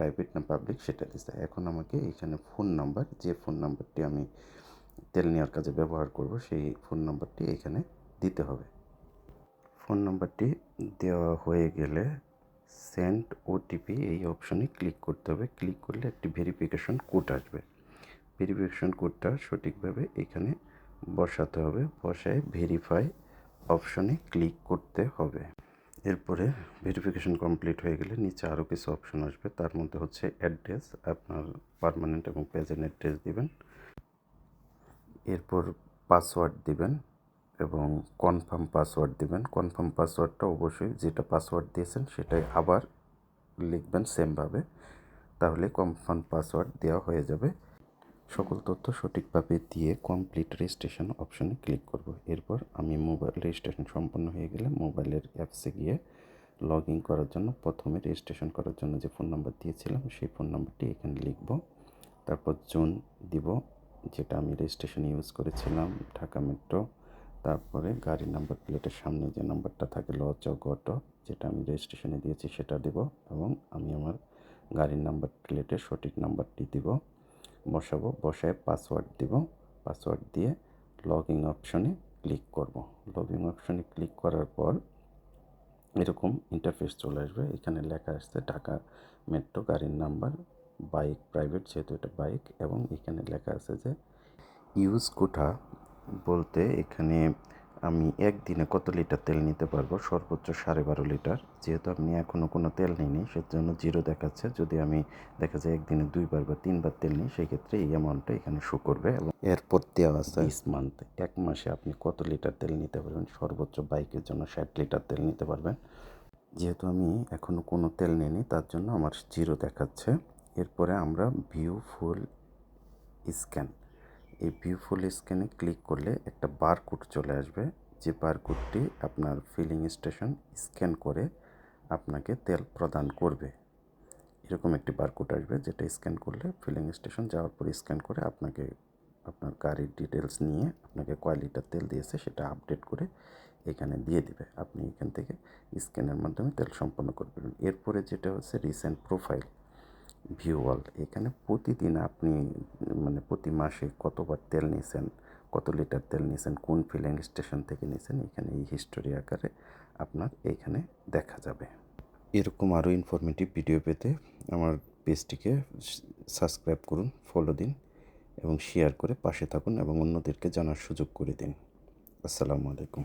Private না public সেটা দিতে। এখন আমাকে এখানে ফোন নাম্বার, যে ফোন নাম্বারটি আমি তেল নেওয়ার কাজে ব্যবহার করব, সেই ফোন নাম্বারটি এখানে দিতে হবে। ফোন নাম্বারটি দেওয়া হয়ে গেলে সেন্ড ওটিপি এই অপশনে ক্লিক করতে হবে। ক্লিক করলে একটি ভেরিফিকেশন কোড আসবে। ভেরিফিকেশন কোডটা সঠিকভাবে এখানে বসাতে হবে। বসায় ভেরিফাই অপশনে ক্লিক করতে হবে। এরপরে ভেরিফিকেশন কমপ্লিট হয়ে গেলে নিচে আরও কিছু অপশন আসবে। তার মধ্যে হচ্ছে অ্যাড্রেস, আপনার পার্মানেন্ট এবং প্রেজেন্ট অ্যাড্রেস দিবেন। এরপর পাসওয়ার্ড দিবেন এবং কনফার্ম পাসওয়ার্ড দিবেন। কনফার্ম পাসওয়ার্ডটা অবশ্যই যেটা পাসওয়ার্ড দিয়েছেন সেটাই আবার লিখবেন সেমভাবে, তাহলে কনফার্ম পাসওয়ার্ড দেওয়া হয়ে যাবে। সকল তথ্য সঠিকভাবে দিয়ে কমপ্লিট রেজিস্ট্রেশন অপশনে ক্লিক করব। এরপর আমি মোবাইল রেজিস্ট্রেশন সম্পন্ন হয়ে গেলে মোবাইলের অ্যাপসে গিয়ে লগ ইন করার জন্য প্রথমে রেজিস্ট্রেশন করার জন্য যে ফোন নাম্বার দিয়েছিলাম সেই ফোন নাম্বারটি এখানে লিখব। তারপর জোন দিব, যেটা আমি রেজিস্ট্রেশন ইউজ করেছিলাম, ঢাকা মেট্রো। তারপরে গাড়ির নাম্বার প্লেটের সামনে যে নাম্বারটা থাকে ল চ গ ট, যেটা আমি রেজিস্ট্রেশনে দিয়েছি সেটা দেব এবং আমি আমার গাড়ির নাম্বার প্লেটের সঠিক নাম্বারটি দিব, বসাবো। বসায় পাসওয়ার্ড দিব। পাসওয়ার্ড দিয়ে লগ ইন অপশনে ক্লিক করব। লগ ইন অপশনে ক্লিক করার পর এরকম ইন্টারফেস চলে আসবে। এখানে লেখা আসছে ঢাকা মেট্রো গাড়ির নাম্বার, বাইক প্রাইভেট, যেহেতু এটা বাইক, এবং এখানে লেখা আছে যে ইউজ কোঠা বলতে এখানে আমি একদিনে কত লিটার তেল নিতে পারবো, সর্বোচ্চ 12.5 লিটার। যেহেতু আমি এখনও কোনো তেল নিইনি সেজন্য জিরো দেখাচ্ছে। যদি আমি দেখা যায় একদিনে 2বার বা 3বার তেল নিই সেক্ষেত্রে এই অ্যামাউন্টটা এখানে শো করবে। এবং এরপর দেওয়া আছে দিস মান্থ, এক মাসে আপনি কত লিটার তেল নিতে পারবেন। সর্বোচ্চ বাইকের জন্য 60 লিটার তেল নিতে পারবেন। যেহেতু আমি এখনও কোনো তেল নিইনি তার জন্য আমার জিরো দেখাচ্ছে। এরপরে আমরা ভিউ ফুল স্ক্যান, এই ভিউ ফুল স্ক্যানে ক্লিক করলে একটা বারকোড চলে আসবে, যে বারকোডটি আপনার ফিলিং স্টেশন স্ক্যান করে আপনাকে তেল প্রদান করবে। এরকম একটি বারকোড আসবে, যেটা স্ক্যান করলে ফিলিং স্টেশন যাওয়ার পর স্ক্যান করে আপনাকে আপনার গাড়ির ডিটেলস নিয়ে আপনাকে কয় লিটার তেল দিয়েছে সেটা আপডেট করে এখানে দিয়ে দিবে। আপনি এখান থেকে স্ক্যানের মাধ্যমে তেল সম্পন্ন করবেন। এরপরে যেটা হচ্ছে রিসেন্ট প্রোফাইল ভিউ অল, এখানে প্রতিদিন আপনি প্রতি মাসে কতবার তেল নিয়েছেন, কত লিটার তেল নিয়েছেন, কোন ফিলিং স্টেশন থেকে নিয়েছেন, এখানে এই হিস্টোরি আকারে আপনার এইখানে দেখা যাবে। এরকম আরও ইনফরমেটিভ ভিডিও পেতে আমার পেজটিকে সাবস্ক্রাইব করুন, ফলো দিন এবং শেয়ার করে পাশে থাকুন এবং অন্যদেরকে জানার সুযোগ করে দিন। আসসালামু আলাইকুম।